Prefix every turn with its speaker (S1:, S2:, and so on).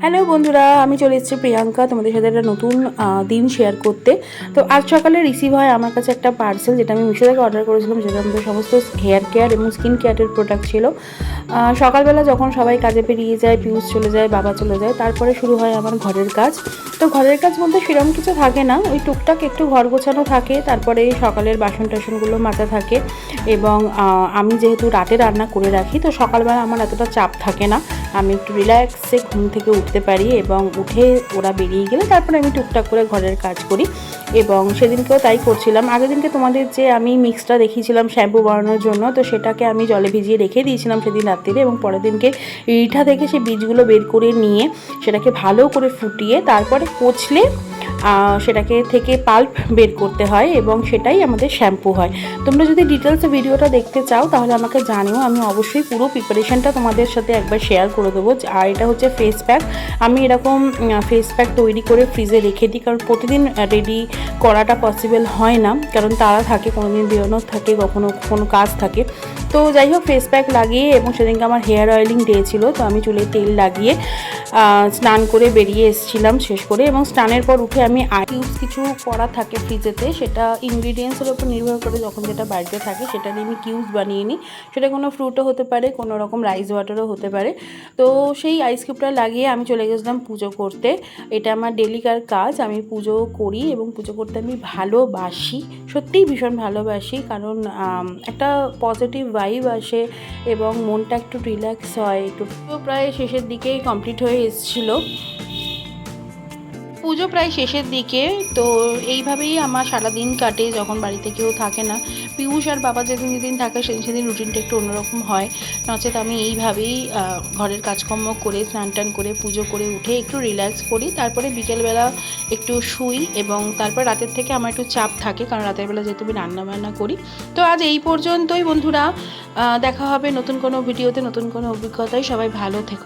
S1: Hello বন্ধুরা, আমি চলে এসেছি প্রিয়াঙ্কা তোমাদের সাথে একটা নতুন দিন শেয়ার করতে। তো আজ সকালে রিসিভ হয় আমার কাছে একটা পার্সেল, যেটা আমি মিশো থেকে অর্ডার করেছিলাম, যেটা আমাদের সমস্ত হেয়ার কেয়ার এবং স্কিন কেয়ারের প্রোডাক্ট ছিল। সকালবেলা যখন সবাই কাজে বেরিয়ে যায়, পিউষ চলে যায়, বাবা চলে যায়, তারপরে শুরু হয় আমার ঘরের কাজ। তো ঘরের কাজ বলতে সেরকম কিছু থাকে না, ওই টুকটাক একটু ঘর গোছানো থাকে, তারপরে সকালের বাসন টাসনগুলো মাজা থাকে। এবং আমি যেহেতু রাতে রান্না করে রাখি, তো সকালবেলা আমার এতটা চাপ থাকে না, আমি একটু রিল্যাক্সে ঘুম থেকে উঠতে পারি এবং উঠে ওরা বেরিয়ে গেলে তারপরে আমি টুকটাক করে ঘরের কাজ করি। এবং সেদিনকেও তাই করছিলাম। আগের দিনকে তোমাদের যে আমি মিক্সটা দেখিয়েছিলাম শ্যাম্পু বানানোর জন্য, তো সেটাকে আমি জলে ভিজিয়ে রেখে দিয়েছিলাম সেদিন রাত্রিরে, এবং পরের দিনকে রিঠা থেকে সেই বীজগুলো বের করে নিয়ে সেটাকে ভালো করে ফুটিয়ে তারপরে কচলে সেটাকে থেকে পাল্প বের করতে হয় এবং সেটাই আমাদের শ্যাম্পু হয়। তোমরা যদি ডিটেলসে ভিডিওটা দেখতে চাও তাহলে আমাকে জানিও, আমি অবশ্যই পুরো প্রিপারেশনটা তোমাদের সাথে একবার শেয়ার করে দেবো। আর এটা হচ্ছে ফেস প্যাক। আমি এরকম ফেস প্যাক তৈরি করে ফ্রিজে রেখে দিই, কারণ প্রতিদিন রেডি করাটা পসিবল হয় না, কারণ তারা থাকে, কোনো দিন বেরোনো থাকে, কখনো কোনো কাজ থাকে। তো যাই হোক, ফেস প্যাক লাগিয়ে, এবং সেদিনকে আমার হেয়ার অয়েলিং ডে ছিল, তো আমি চুলে তেল লাগিয়ে স্নান করে বেরিয়ে এসেছিলাম শেষ করে। এবং স্নানের পর উঠে আমি কিউবস কিছু করা থাকে ফ্রিজেতে, সেটা ইনগ্রিডিয়েন্টসের উপর নির্ভর করে, যখন যেটা বাড়িতে থাকে সেটা দিয়ে আমি কিউবস বানিয়ে নিই। সেটা কোনো ফ্রুটও হতে পারে, কোনো রকম রাইস ওয়াটারও হতে পারে। তো সেই আইস কিউবটা লাগিয়ে আমি চলে গেছিলাম পুজো করতে। এটা আমার ডেলিকার কাজ, আমি পুজো করি এবং পুজো করতে আমি ভালোবাসি, সত্যিই ভীষণ ভালোবাসি, কারণ একটা পজিটিভ ভাইব আসে এবং মনটা একটু রিল্যাক্স হয়। একটু প্রায় শেষের দিকেই কমপ্লিট হয়ে এসেছিলো, পুজো প্রায় শেষের দিকে। তো এইভাবেই আমার সারাদিন কাটে যখন বাড়িতে কেউ থাকে না। পিউষ আর বাবা যেদিন যেদিন থাকে সেদিন রুটিনটা একটু অন্যরকম হয়, নচেত আমি এইভাবেই ঘরের কাজকর্ম করে স্নান টান করে পুজো করে উঠে একটু রিল্যাক্স করি, তারপরে বিকেলবেলা একটু শুই। এবং তারপর রাতের থেকে আমার একটু চাপ থাকে, কারণ রাতের বেলা যেহেতু আমি রান্নাবান্না করি। তো আজ এই পর্যন্তই বন্ধুরা, দেখা হবে নতুন কোনো ভিডিওতে, নতুন কোনো অভিজ্ঞতায়। সবাই ভালো থেকো।